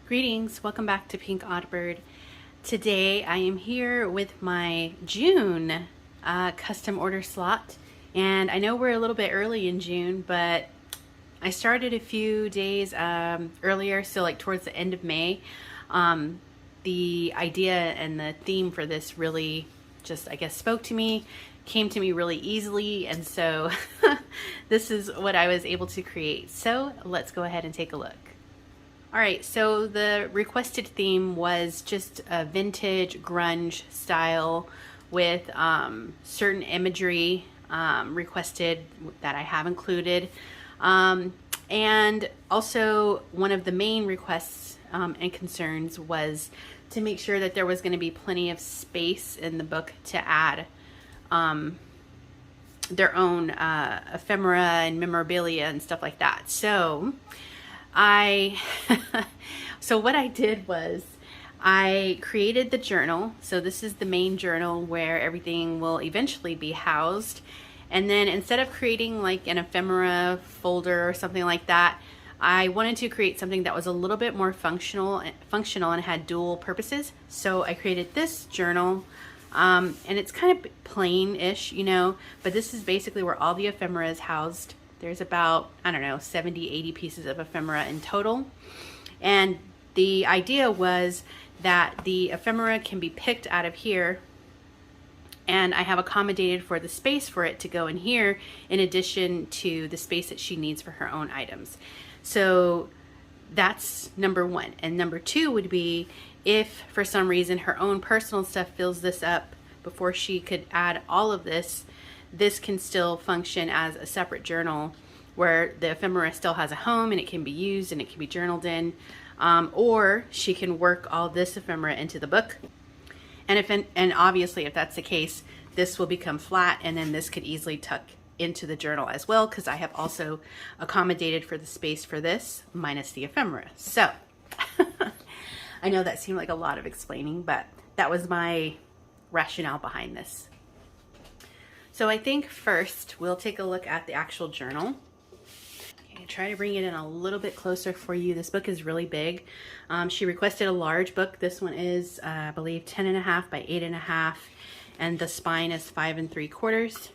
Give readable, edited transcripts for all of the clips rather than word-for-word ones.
Greetings, welcome back to PinkOddBird. Today I am here with my June custom order slot, and I know we're a little bit early in June, but I started a few days earlier, so like towards the end of May. The idea and the theme for this really just, I guess, spoke to me, came to me really easily, and so this is what I was able to create. So let's go ahead and take a look. All right, so the requested theme was just a vintage grunge style with certain imagery requested that I have included. And also one of the main requests and concerns was to make sure that there was going to be plenty of space in the book to add their own ephemera and memorabilia and stuff like that. So so what I did was I created the journal. So this is the main journal where everything will eventually be housed. And then instead of creating like an ephemera folder or something like that, I wanted to create something that was a little bit more functional and had dual purposes. So I created this journal, and it's kind of plain-ish, you know, but this is basically where all the ephemera is housed. There's about, I don't know, 70, 80 pieces of ephemera in total. And the idea was that the ephemera can be picked out of here, and I have accommodated for the space for it to go in here in addition to the space that she needs for her own items. So that's number one. And number two would be if for some reason her own personal stuff fills this up before she could add all of this, this can still function as a separate journal where the ephemera still has a home and it can be used and it can be journaled in, or she can work all this ephemera into the book. And obviously if that's the case, this will become flat, and then this could easily tuck into the journal as well, because I have also accommodated for the space for this minus the ephemera. So I know that seemed like a lot of explaining, but that was my rationale behind this. So I think first we'll take a look at the actual journal. Okay, try to bring it in a little bit closer for you. This book is really big. She requested a large book. This one is, I believe, 10.5 by 8.5, and the spine is 5 3/4.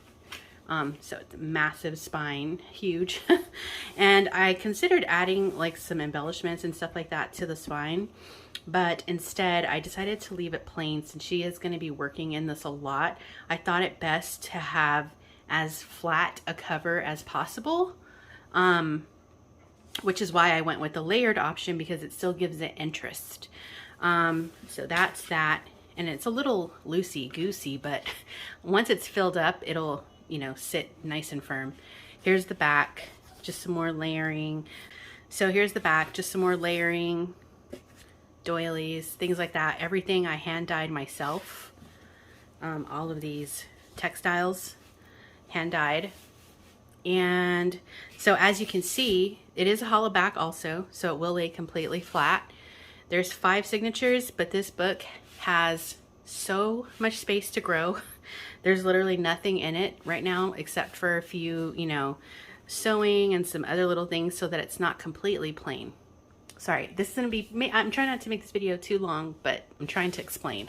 So it's a massive spine, huge. And I considered adding like some embellishments and stuff like that to the spine, but instead I decided to leave it plain since she is going to be working in this a lot. I thought it best to have as flat a cover as possible, which is why I went with the layered option, because it still gives it interest. So that's that, and it's a little loosey-goosey, but once it's filled up, it'll, you know, sit nice and firm. Here's the back, just some more layering. So here's the back, just some more layering, doilies, things like that. Everything I hand dyed myself. All of these textiles hand dyed. And so as you can see, it is a hollow back also, so it will lay completely flat. There's 5 signatures, but this book has so much space to grow. There's literally nothing in it right now except for a few, you know, sewing and some other little things so that it's not completely plain. Sorry, this is gonna be, I'm trying not to make this video too long, but I'm trying to explain.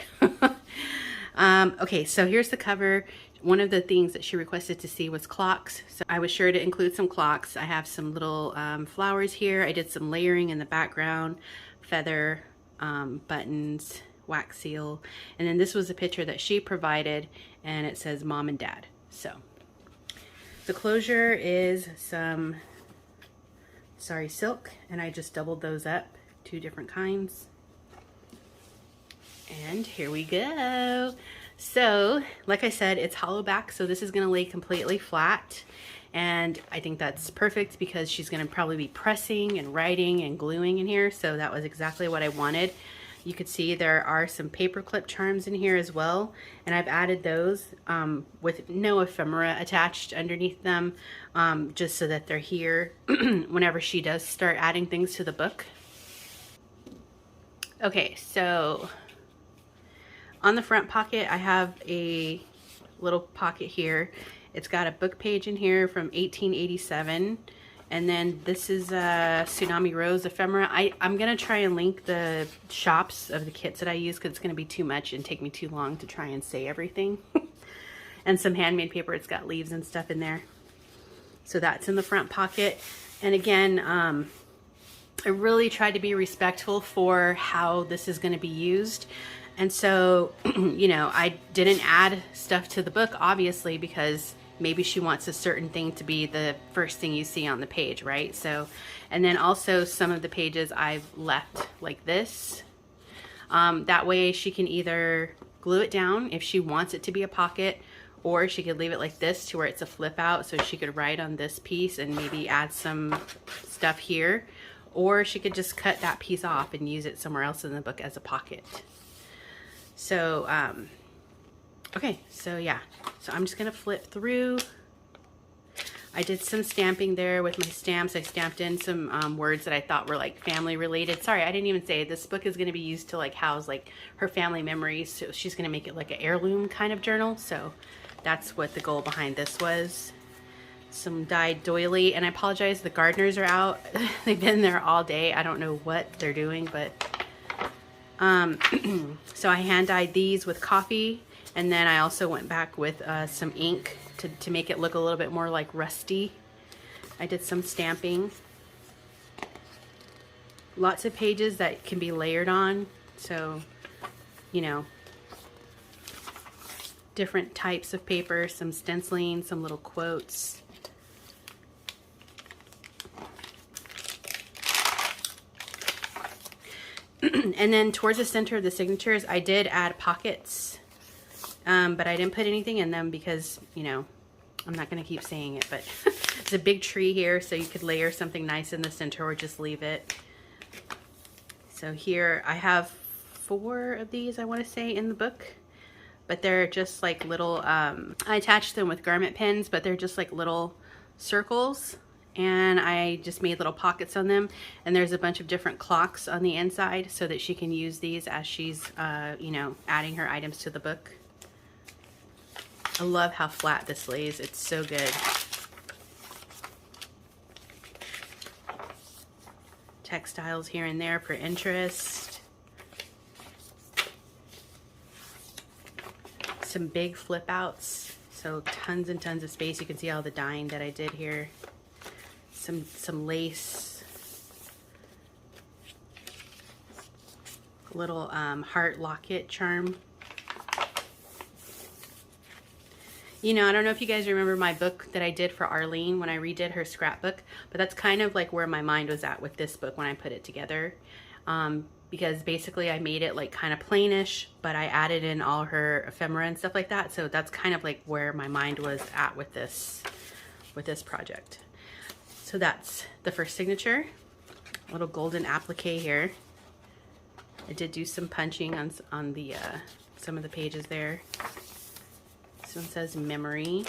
Okay, so here's the cover. One of the things that she requested to see was clocks, so I was sure to include some clocks. I have some little flowers here. I did some layering in the background, feather, buttons, wax seal, and then this was a picture that she provided, and it says mom and dad. So the closure is some sari silk, and I just doubled those up, 2 different kinds. And here we go. So like I said, it's hollow back, so this is going to lay completely flat, and I think that's perfect because she's going to probably be pressing and writing and gluing in here, so that was exactly what I wanted. You could see there are some paper clip charms in here as well, and I've added those with no ephemera attached underneath them, just so that they're here whenever she does start adding things to the book. Okay, so on the front pocket I have a little pocket here. It's got a book page in here from 1887, And then this is Tsunami Rose Ephemera. I'm going to try and link the shops of the kits that I use because it's going to be too much and take me too long to try and say everything. And some handmade paper. It's got leaves and stuff in there. So that's in the front pocket. And again, I really tried to be respectful for how this is going to be used. And so, you know, I didn't add stuff to the book, obviously, because maybe she wants a certain thing to be the first thing you see on the page, right? So, and then also some of the pages I've left like this. That way she can either glue it down if she wants it to be a pocket, or she could leave it like this to where it's a flip out, so she could write on this piece and maybe add some stuff here. Or she could just cut that piece off and use it somewhere else in the book as a pocket. So, okay, so yeah. So I'm just gonna flip through. I did some stamping there with my stamps. I stamped in some words that I thought were like family related. Sorry, I didn't even say it. This book is gonna be used to like house like her family memories. So she's gonna make it like an heirloom kind of journal. So that's what the goal behind this was. Some dyed doily, and I apologize, the gardeners are out. They've been there all day. I don't know what they're doing, but so I hand dyed these with Kofi, and then I also went back with some ink to make it look a little bit more like rusty. I did some stamping. Lots of pages that can be layered on, so you know, different types of paper, some stenciling, some little quotes. And then towards the center of the signatures, I did add pockets, but I didn't put anything in them because, you know, I'm not going to keep saying it, but it's a big tree here, so you could layer something nice in the center or just leave it. So here I have 4 of these, I want to say, in the book. But they're just like little, I attached them with garment pins, but they're just like little circles. And I just made little pockets on them. And there's a bunch of different clocks on the inside so that she can use these as she's, you know, adding her items to the book. I love how flat this lays. It's so good. Textiles here and there for interest. Some big flip outs, so tons and tons of space. You can see all the dyeing that I did here. Some lace, little heart locket charm. You know, I don't know if you guys remember my book that I did for Arlene when I redid her scrapbook, but that's kind of like where my mind was at with this book when I put it together. Because basically I made it like kind of plainish, but I added in all her ephemera and stuff like that. So that's kind of like where my mind was at with this project. So that's the first signature. A little golden applique here. I did do some punching on the some of the pages there. This one says memory.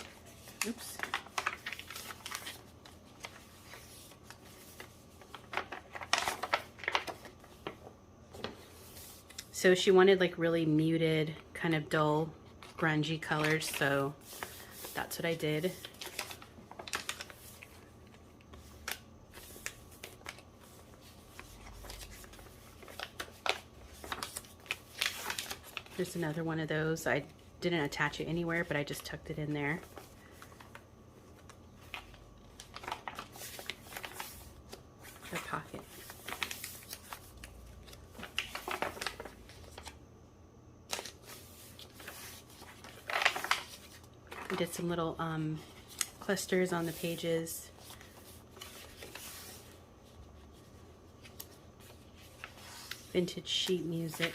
Oops. So she wanted like really muted, kind of dull, grungy colors, so that's what I did. There's another one of those. I didn't attach it anywhere, but I just tucked it in there. The pocket. I did some little clusters on the pages. Vintage sheet music.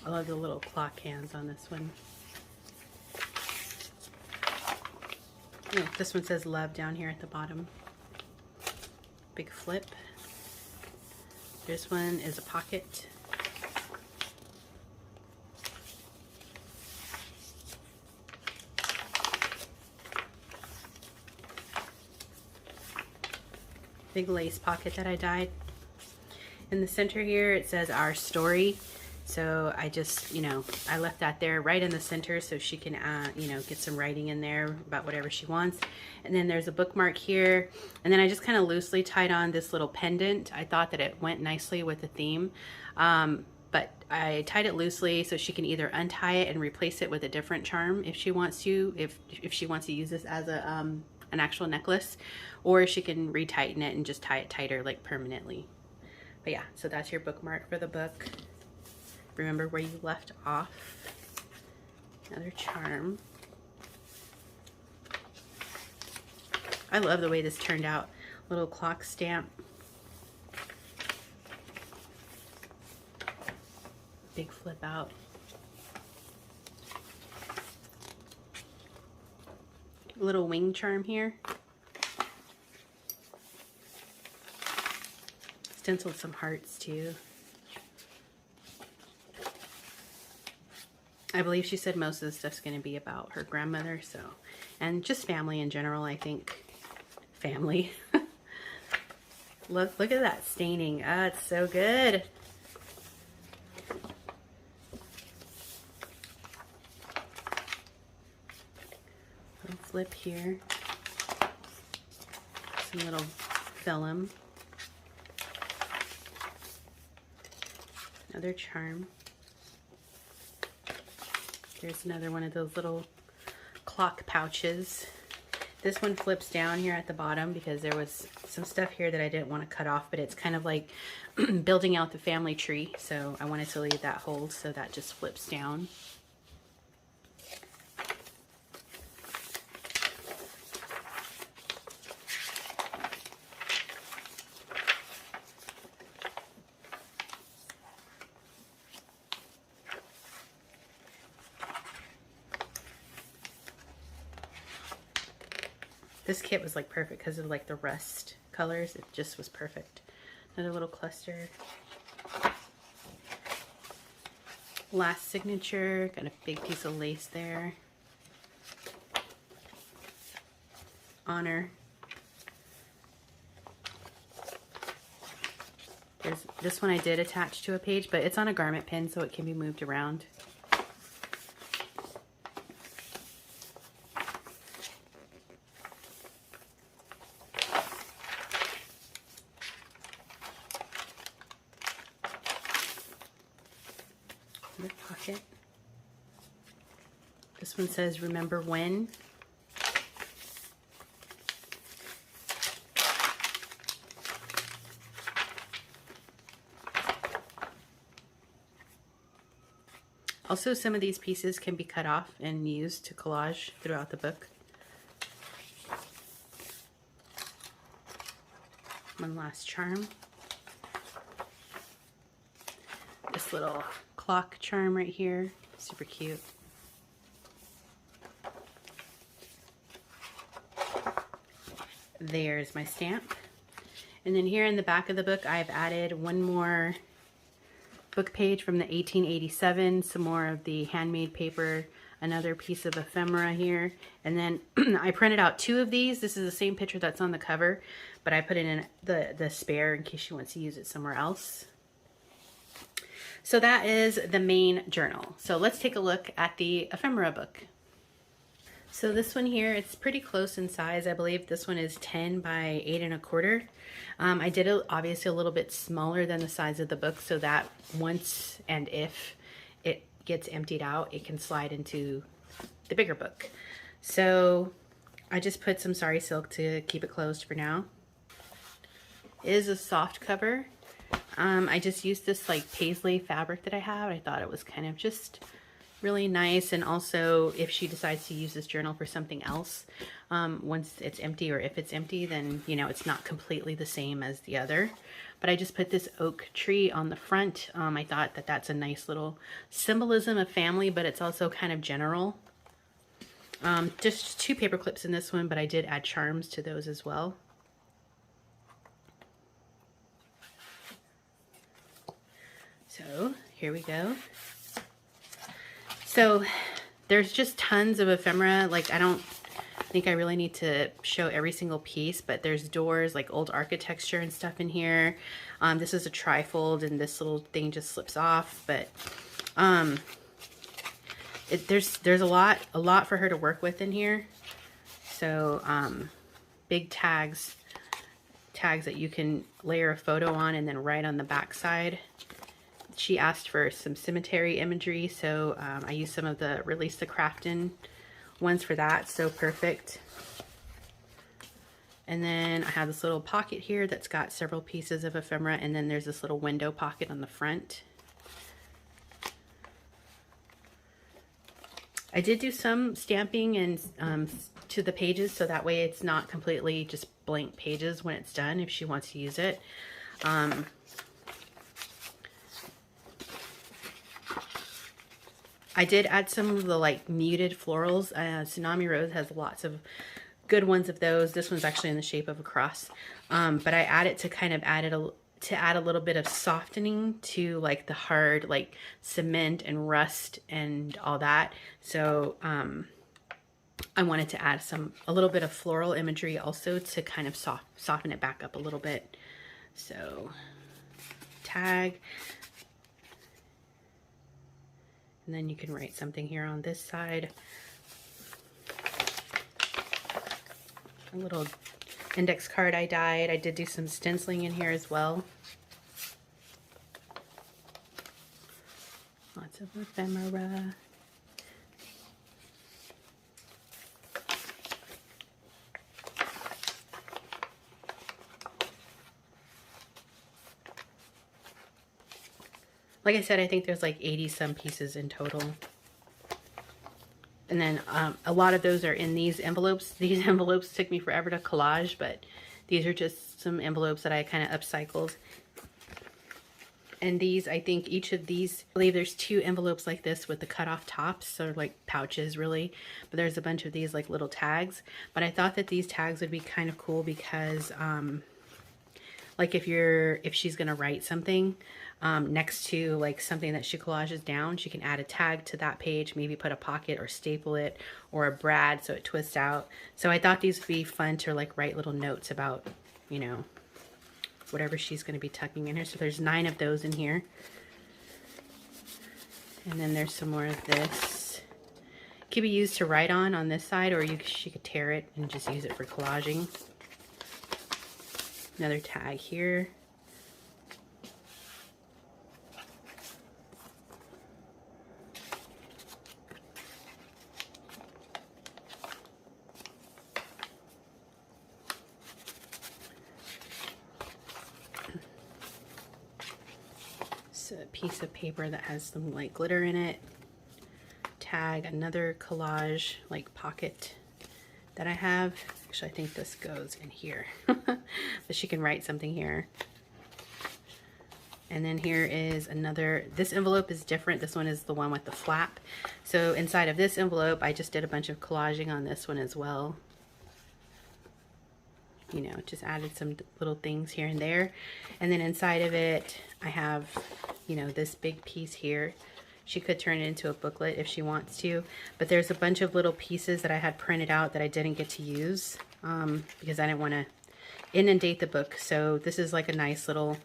I love the little clock hands on this one. Oh, this one says love down here at the bottom. Big flip. This one is a pocket. big lace pocket that I dyed. In the center here, it says Our Story. So I just, you know, I left that there right in the center so she can, you know, get some writing in there about whatever she wants. And then there's a bookmark here. And then I just kind of loosely tied on this little pendant. I thought that it went nicely with the theme. But I tied it loosely so she can either untie it and replace it with a different charm if she wants to, if she wants to use this as a, an actual necklace, or she can retighten it and just tie it tighter, like permanently. But yeah, so that's your bookmark for the book. Remember where you left off. Another charm. I love the way this turned out. Little clock stamp. Big flip out. Little wing charm here. Stenciled some hearts too. I believe she said most of the stuff's going to be about her grandmother, so, and just family in general, I think. Family. Look at that staining. Ah, it's so good. Little flip here. Some little vellum. Another charm. There's another one of those little clock pouches. This one flips down here at the bottom because there was some stuff here that I didn't want to cut off, but it's kind of like building out the family tree. So I wanted to leave that hold, so that just flips down. This kit was like perfect because of like the rust colors. It just was perfect. Another little cluster. Last signature. Got a big piece of lace there. Honor. There's this one I did attach to a page, but it's on a garment pin so it can be moved around. Pocket. This one says remember when. Also, some of these pieces can be cut off and used to collage throughout the book. One last charm. This little clock charm right here, super cute. There's my stamp. And then here in the back of the book, I've added one more book page from the 1887, some more of the handmade paper, another piece of ephemera here. And then I printed out two of these. This is the same picture that's on the cover, but I put it in the spare in case she wants to use it somewhere else. So that is the main journal. So let's take a look at the ephemera book. So this one here, it's pretty close in size. I believe this one is 10 by 8 1/4. I did it obviously a little bit smaller than the size of the book so that once and if it gets emptied out, it can slide into the bigger book. So I just put some sari silk to keep it closed for now. It is a soft cover. I just used this like paisley fabric that I have. I thought it was kind of just really nice, and also if she decides to use this journal for something else, once it's empty, or if it's empty, then you know it's not completely the same as the other. But I just put this oak tree on the front. I thought that that's a nice little symbolism of family, but it's also kind of general. Just 2 paper clips in this one, but I did add charms to those as well. So here we go. So there's just tons of ephemera. Like think I really need to show every single piece, but there's doors, like old architecture and stuff in here. This is a trifold and this little thing just slips off, but there's a lot for her to work with in here. So big tags that you can layer a photo on and then write on the back side. She asked for some cemetery imagery, so I used some of the Releasethecraftin ones for that. So perfect. And then I have this little pocket here that's got several pieces of ephemera, and then there's this little window pocket on the front. I did do some stamping and to the pages, so that way it's not completely just blank pages when it's done if she wants to use it. I did add some of the like muted florals. Tsunami Rose has lots of good ones of those. This one's actually in the shape of a cross. But I added to kind of add a little bit of softening to like the hard like cement and rust and all that. So I wanted to add a little bit of floral imagery also to kind of soften it back up a little bit. So tag. And then you can write something here on this side. A little index card I dyed. I did do some stenciling in here as well. Lots of ephemera. Like I said, I think there's like 80 some pieces in total. And then a lot of those are in these envelopes. These envelopes took me forever to collage, but these are just some envelopes that I kind of upcycled. And these, I think each of these, I believe there's 2 envelopes like this with the cut off tops, so like pouches really. But there's a bunch of these like little tags. But I thought that these tags would be kind of cool because like if she's gonna write something next to like something that she collages down, she can add a tag to that page, maybe put a pocket or staple it, or a brad so it twists out. So I thought these would be fun to like write little notes about, you know, whatever she's going to be tucking in here. So there's 9 of those in here. And then there's some more of this. It can be used to write on this side, or she could tear it and just use it for collaging. Another tag here. A piece of paper that has some like glitter in it. Tag, another collage like pocket that I have. Actually, I think this goes in here. But she can write something here. And then here is another, this envelope is different. This one is the one with the flap. So inside of this envelope, I just did a bunch of collaging on this one as well. You know, just added some little things here and there. And then inside of it, I have, you know, this big piece here. She could turn it into a booklet if she wants to, but there's a bunch of little pieces that I had printed out that I didn't get to use because I didn't want to inundate the book. So this is like a nice little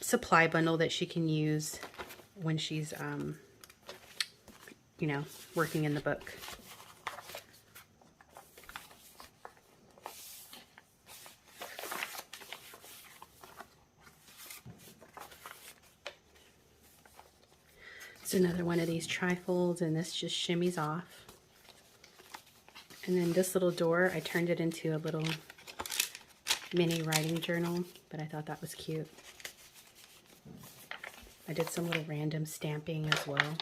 supply bundle that she can use when she's, you know, working in the book. It's another one of these trifolds, and this just shimmies off. And then this little door, I turned it into a little mini writing journal, but I thought that was cute. I did some little random stamping as well.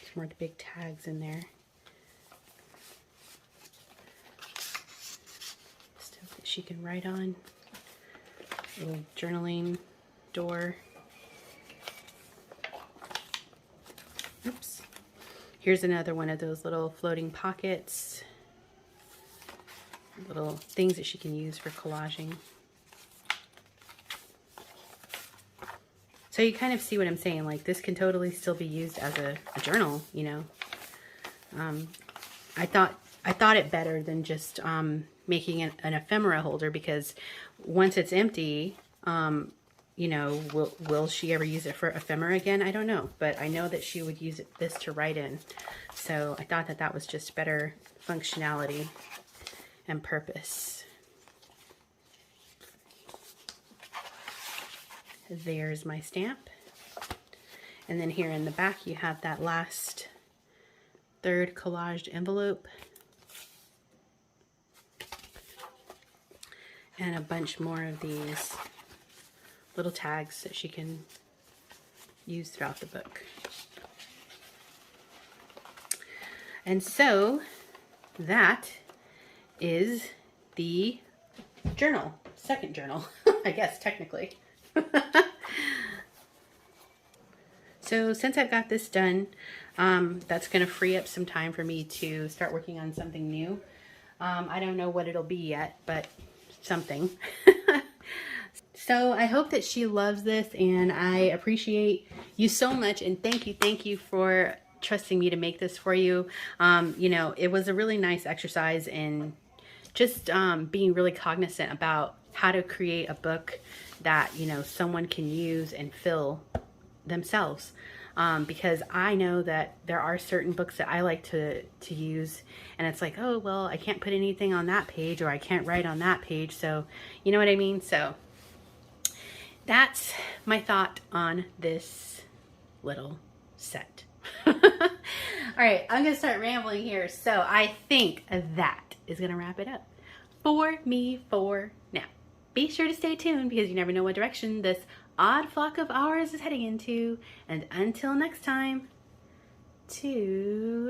Some more big tags in there. Stuff that she can write on. A little journaling door. Oops. Here's another one of those little floating pockets. Little things that she can use for collaging. So you kind of see what I'm saying. Like this can totally still be used as a journal, you know. I thought it better than just making an ephemera holder, because once it's empty, you know, will she ever use it for ephemera again? I don't know, but I know that she would use this to write in. So I thought that that was just better functionality and purpose. There's my stamp. And then here in the back, you have that last third collaged envelope. And a bunch more of these little tags that she can use throughout the book. And so that is the journal, second journal, I guess technically. So since I've got this done, that's going to free up some time for me to start working on something new. I don't know what it'll be yet, but something. So I hope that she loves this, and I appreciate you so much, and thank you for trusting me to make this for you. You know, it was a really nice exercise in just being really cognizant about how to create a book that, you know, someone can use and fill themselves. Because I know that there are certain books that I like to use, and it's like, oh, well, I can't put anything on that page, or I can't write on that page. So, you know what I mean? So that's my thought on this little set. All right, I'm gonna start rambling here. So I think that is gonna wrap it up for me for now. Be sure to stay tuned, because you never know what direction this odd flock of ours is heading into. And until next time, toodaloo.